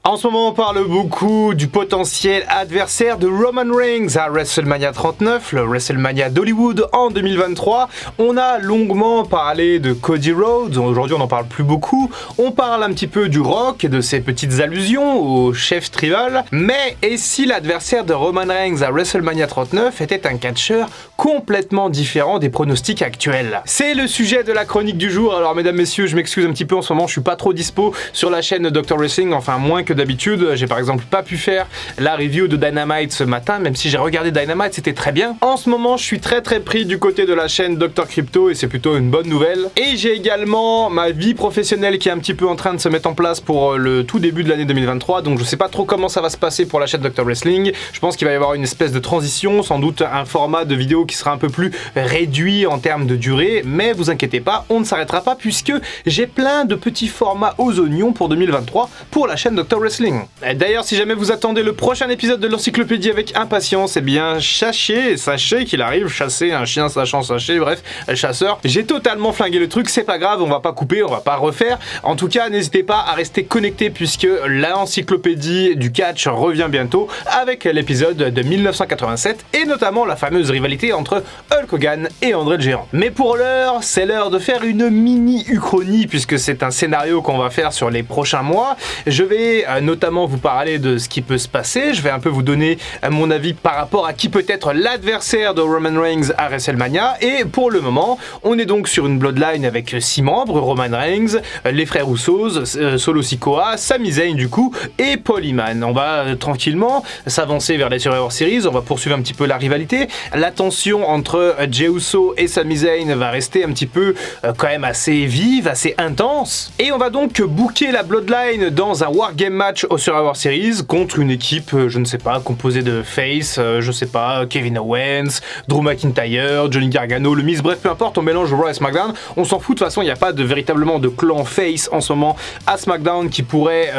En ce moment, on parle beaucoup du potentiel adversaire de Roman Reigns à WrestleMania 39, le WrestleMania d'Hollywood en 2023. On a longuement parlé de Cody Rhodes, aujourd'hui on n'en parle plus beaucoup. On parle un petit peu du Rock et de ses petites allusions au chef tribal. Mais et si l'adversaire de Roman Reigns à WrestleMania 39 était un catcheur complètement différent des pronostics actuels? C'est le sujet de la chronique du jour. Alors mesdames, messieurs, je m'excuse un petit peu en ce moment, je suis pas trop dispo sur la chaîne Dr Wrestling, enfin moins que d'habitude. J'ai par exemple pas pu faire la review de Dynamite ce matin, même si j'ai regardé Dynamite, c'était très bien. En ce moment, je suis très pris du côté de la chaîne Dr Crypto et c'est plutôt une bonne nouvelle. Et j'ai également ma vie professionnelle qui est un petit peu en train de se mettre en place pour le tout début de l'année 2023, donc je sais pas trop comment ça va se passer pour la chaîne Dr Wrestling. Je pense qu'il va y avoir une espèce de transition, sans doute un format de vidéo qui sera un peu plus réduit en termes de durée, mais vous inquiétez pas, on ne s'arrêtera pas puisque j'ai plein de petits formats aux oignons pour 2023 pour la chaîne Dr Wrestling. D'ailleurs, si jamais vous attendez le prochain épisode de l'encyclopédie avec impatience, eh bien sachez qu'il arrive, chasser un chien sachant sacher, bref, chasseur. J'ai totalement flingué le truc, c'est pas grave, on va pas couper, on va pas refaire. En tout cas, n'hésitez pas à rester connecté puisque l'encyclopédie du catch revient bientôt avec l'épisode de 1987 et notamment la fameuse rivalité entre Hulk Hogan et André le Géant. Mais pour l'heure, c'est l'heure de faire une mini uchronie puisque c'est un scénario qu'on va faire sur les prochains mois. Je vais notamment vous parler de ce qui peut se passer, je vais un peu vous donner mon avis par rapport à qui peut être l'adversaire de Roman Reigns à WrestleMania, et pour le moment, on est donc sur une bloodline avec 6 membres, Roman Reigns, les frères Usos, Solo Sikoa, Sami Zayn du coup, et Paul Heyman. On va tranquillement s'avancer vers les Survivor Series, on va poursuivre un petit peu la rivalité, la tension entre Jey Uso et Sami Zayn va rester un petit peu quand même assez vive, assez intense, et on va donc booker la bloodline dans un Wargame match au Survivor Series contre une équipe, je ne sais pas, composée de face, je sais pas, Kevin Owens, Drew McIntyre, Johnny Gargano, le Miz, bref, peu importe, on mélange Raw et SmackDown, on s'en fout, de toute façon, il n'y a pas véritablement de clan face en ce moment à SmackDown qui pourrait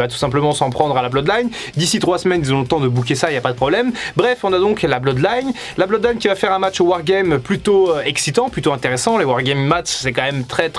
tout simplement s'en prendre à la Bloodline. D'ici 3 semaines, ils ont le temps de booker ça, il n'y a pas de problème. Bref, on a donc la Bloodline qui va faire un match au Wargame plutôt excitant, plutôt intéressant. Les Wargame matchs, c'est quand même très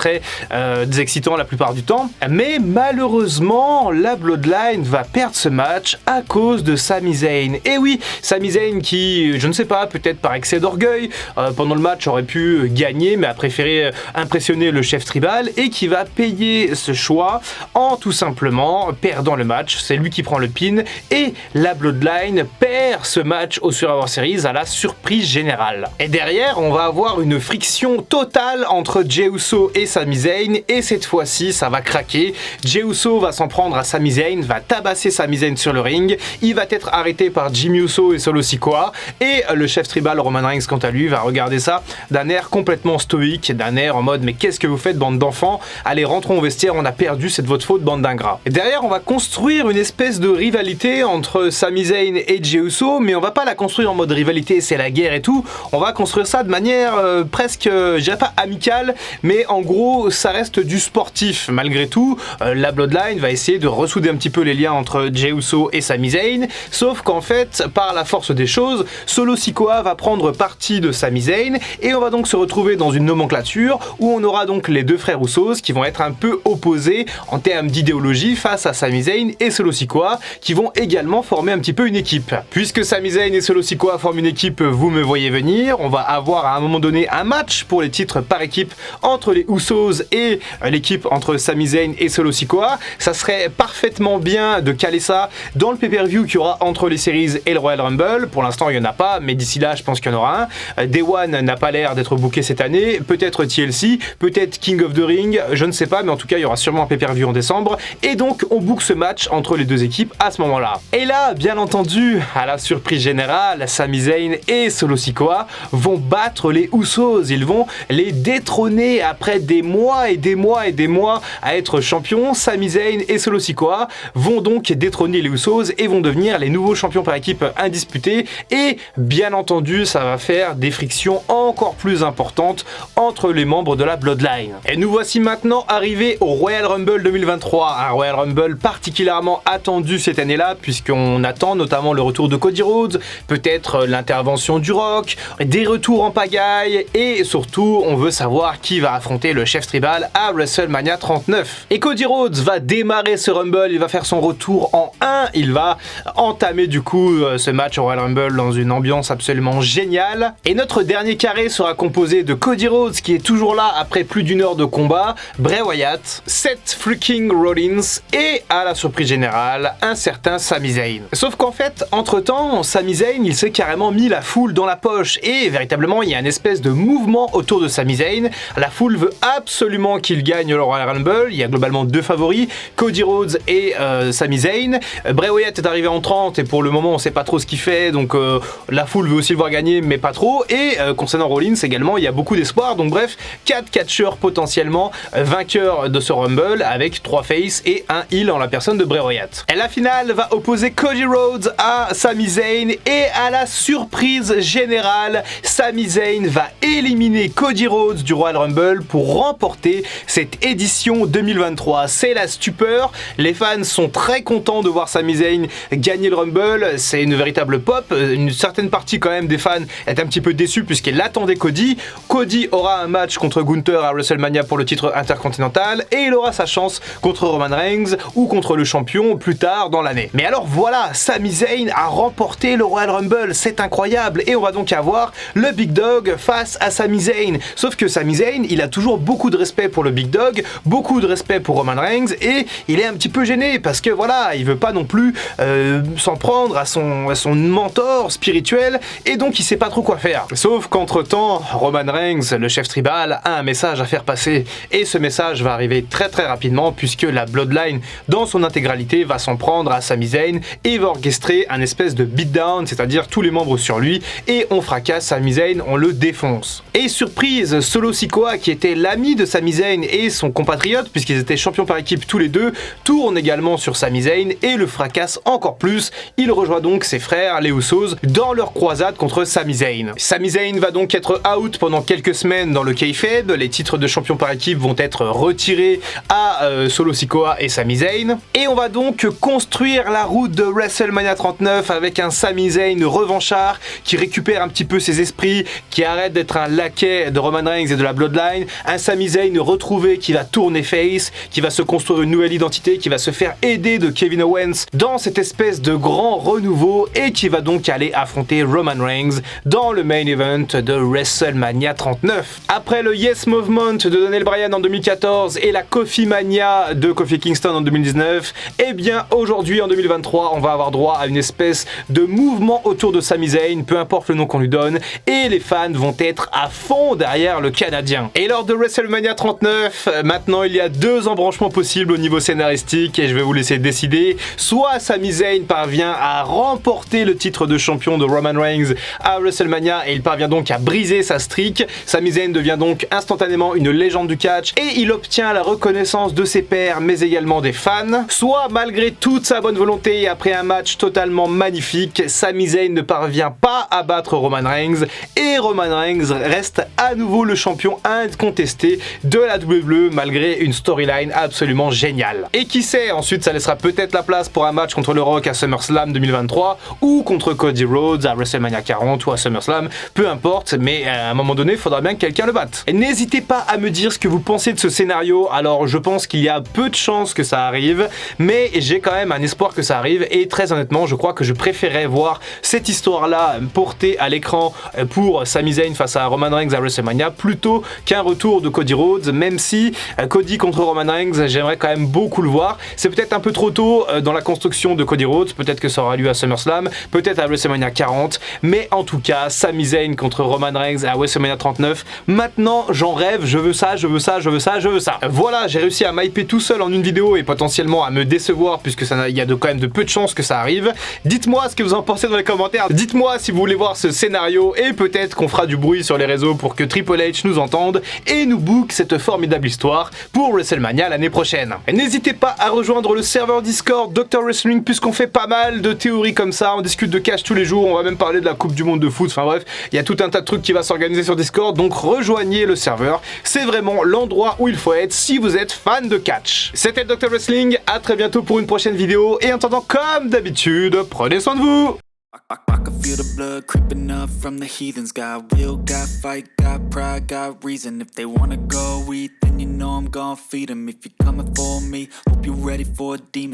excitant la plupart du temps, mais malheureusement, la Bloodline va perdre ce match à cause de Sami Zayn. Et oui, Sami Zayn qui, je ne sais pas, peut-être par excès d'orgueil, pendant le match aurait pu gagner, mais a préféré impressionner le chef tribal et qui va payer ce choix en tout simplement perdant le match. C'est lui qui prend le pin et la Bloodline perd ce match au Survivor Series à la surprise générale. Et derrière, on va avoir une friction totale entre Jey Uso et Sami Zayn et cette fois-ci, ça va craquer. Jey Uso va s'en prendre à Sami Zayn, va tabasser Sami Zayn sur le ring, il va être arrêté par Jimmy Uso et Solo Sikoa et le chef tribal Roman Reigns quant à lui va regarder ça d'un air complètement stoïque, d'un air en mode mais qu'est-ce que vous faites bande d'enfants, allez rentrons au vestiaire, on a perdu, c'est de votre faute bande d'ingrats. Et derrière on va construire une espèce de rivalité entre Sami Zayn et Jey Uso, mais on va pas la construire en mode rivalité, c'est la guerre et tout, on va construire ça de manière presque, je dirais pas amicale, mais en gros ça reste du sportif malgré tout. La Bloodline va essayer de ressouder un petit peu les liens entre Jey Uso et Sami Zayn, sauf qu'en fait, par la force des choses, Solo Sikoa va prendre parti de Sami Zayn et on va donc se retrouver dans une nomenclature où on aura donc les deux frères Usos qui vont être un peu opposés en termes d'idéologie face à Sami Zayn et Solo Sikoa qui vont également former un petit peu une équipe. Puisque Sami Zayn et Solo Sikoa forment une équipe, vous me voyez venir, on va avoir à un moment donné un match pour les titres par équipe entre les Usos et l'équipe entre Sami Zayn et Solo Sikoa. Ça serait parfaitement bien de caler ça dans le pay-per-view qu'il y aura entre les séries et le Royal Rumble. Pour l'instant, il n'y en a pas, mais d'ici là, je pense qu'il y en aura un. Day One n'a pas l'air d'être booké cette année. Peut-être TLC, peut-être King of the Ring, je ne sais pas, mais en tout cas, il y aura sûrement un pay-per-view en décembre. Et donc, on book ce match entre les deux équipes à ce moment-là. Et là, bien entendu, à la surprise générale, Sami Zayn et Solo Sikoa vont battre les Usos. Ils vont les détrôner après des mois et des mois et des mois à être champions. Sami Zayn et Solo Sikoa vont donc détrôner les Usos et vont devenir les nouveaux champions par équipe indisputés. Et bien entendu, ça va faire des frictions encore plus importantes entre les membres de la Bloodline. Et nous voici maintenant arrivés au Royal Rumble 2023, un Royal Rumble particulièrement attendu cette année-là puisqu'on attend notamment le retour de Cody Rhodes, peut-être l'intervention du Rock, des retours en pagaille et surtout on veut savoir qui va affronter le chef tribal à WrestleMania 39. Et Cody Rhodes va démarrer ce Rumble Rumble, il va faire son retour en 1, il va entamer du coup ce match au Royal Rumble dans une ambiance absolument géniale. Et notre dernier carré sera composé de Cody Rhodes qui est toujours là après plus d'une heure de combat, Bray Wyatt, Seth freaking Rollins et à la surprise générale, un certain Sami Zayn. Sauf qu'en fait, entre-temps, Sami Zayn, il s'est carrément mis la foule dans la poche et véritablement, il y a une espèce de mouvement autour de Sami Zayn. La foule veut absolument qu'il gagne le Royal Rumble. Il y a globalement deux favoris, Cody Rhodes et Sami Zayn. Bray Wyatt est arrivé en 30 et pour le moment, on sait pas trop ce qu'il fait, donc la foule veut aussi le voir gagner, mais pas trop. Et concernant Rollins également, il y a beaucoup d'espoir. Donc bref, 4 catcheurs potentiellement vainqueurs de ce Rumble avec 3 faces et un heel en la personne de Bray Wyatt. Et la finale va opposer Cody Rhodes à Sami Zayn et à la surprise générale, Sami Zayn va éliminer Cody Rhodes du Royal Rumble pour remporter cette édition 2023. C'est la stupeur. Les fans sont très contents de voir Sami Zayn gagner le Rumble. C'est une véritable pop. Une certaine partie quand même des fans est un petit peu déçue puisqu'elle attendait Cody. Cody aura un match contre Gunther à WrestleMania pour le titre intercontinental et il aura sa chance contre Roman Reigns ou contre le champion plus tard dans l'année. Mais alors voilà, Sami Zayn a remporté le Royal Rumble, c'est incroyable et on va donc avoir le Big Dog face à Sami Zayn. Sauf que Sami Zayn, il a toujours beaucoup de respect pour le Big Dog, beaucoup de respect pour Roman Reigns et il est un petit peu gêné parce que voilà, il veut pas non plus s'en prendre à son mentor spirituel et donc il sait pas trop quoi faire. Sauf qu'entre-temps, Roman Reigns, le chef tribal, a un message à faire passer et ce message va arriver très très rapidement puisque la Bloodline dans son intégralité va s'en prendre à Sami Zayn et va orchestrer un espèce de beatdown, c'est-à-dire tous les membres sur lui et on fracasse Sami Zayn, on le défonce. Et surprise, Solo Sikoa qui était l'ami de Sami Zayn et son compatriote puisqu'ils étaient champions par équipe tous les deux, tourne également sur Sami Zayn et le fracasse encore plus. Il rejoint donc ses frères, les Usos, dans leur croisade contre Sami Zayn. Sami Zayn va donc être out pendant quelques semaines dans le kayfabe, les titres de champion par équipe vont être retirés à Solo Sikoa et Sami Zayn et on va donc construire la route de WrestleMania 39 avec un Sami Zayn revanchard qui récupère un petit peu ses esprits, qui arrête d'être un laquais de Roman Reigns et de la Bloodline, un Sami Zayn retrouvé qui va tourner face, qui va se construire une nouvelle identité, qui va se faire aider de Kevin Owens dans cette espèce de grand renouveau et qui va donc aller affronter Roman Reigns dans le main event de WrestleMania 39. Après le Yes Movement de Daniel Bryan en 2014 et la Kofi Mania de Kofi Kingston en 2019, eh bien aujourd'hui en 2023 on va avoir droit à une espèce de mouvement autour de Sami Zayn, peu importe le nom qu'on lui donne, et les fans vont être à fond derrière le Canadien. Et lors de WrestleMania 39, maintenant il y a 2 embranchements possibles au niveau scénaristique et je vais vous laisser décider. Soit Sami Zayn parvient à remporter le titre de champion de Roman Reigns à WrestleMania et il parvient donc à briser sa streak. Sami Zayn devient donc instantanément une légende du catch et il obtient la reconnaissance de ses pairs mais également des fans. Soit malgré toute sa bonne volonté et après un match totalement magnifique, Sami Zayn ne parvient pas à battre Roman Reigns et Roman Reigns reste à nouveau le champion incontesté de la WWE malgré une storyline absolument géniale. Et qui sait, ensuite ça laissera peut-être la place pour un match contre le Rock à SummerSlam 2023 ou contre Cody Rhodes à WrestleMania 40 ou à SummerSlam, peu importe, mais à un moment donné, il faudra bien que quelqu'un le batte. Et n'hésitez pas à me dire ce que vous pensez de ce scénario. Alors je pense qu'il y a peu de chances que ça arrive, mais j'ai quand même un espoir que ça arrive et très honnêtement, je crois que je préférais voir cette histoire-là portée à l'écran pour Sami Zayn face à Roman Reigns à WrestleMania plutôt qu'un retour de Cody Rhodes, même si Cody contre Roman Reigns, j'aimerais quand même beaucoup le voir. C'est peut-être un peu trop tôt dans la construction de Cody Rhodes, peut-être que ça aura lieu à SummerSlam, peut-être à WrestleMania 40, mais en tout cas, Sami Zayn contre Roman Reigns à WrestleMania 39, maintenant j'en rêve, je veux ça, je veux ça, je veux ça, je veux ça. Voilà, j'ai réussi à m'hyper tout seul en une vidéo et potentiellement à me décevoir puisque il y a quand même de peu de chances que ça arrive. Dites-moi ce que vous en pensez dans les commentaires, dites-moi si vous voulez voir ce scénario et peut-être qu'on fera du bruit sur les réseaux pour que Triple H nous entende et nous book cette formidable histoire pour WrestleMania l'année prochaine. N'hésitez pas à rejoindre le serveur Discord Dr Wrestling puisqu'on fait pas mal de théories comme ça, on discute de catch tous les jours, on va même parler de la Coupe du Monde de foot, enfin bref, il y a tout un tas de trucs qui va s'organiser sur Discord, donc rejoignez le serveur, c'est vraiment l'endroit où il faut être si vous êtes fan de catch. C'était Dr Wrestling, à très bientôt pour une prochaine vidéo et en attendant comme d'habitude, prenez soin de vous. I can feel the blood creeping up from the heathens. Got will, got fight, got pride, got reason. If they wanna go eat, then you know I'm gon' feed them. If you're coming for me, hope you're ready for a demon.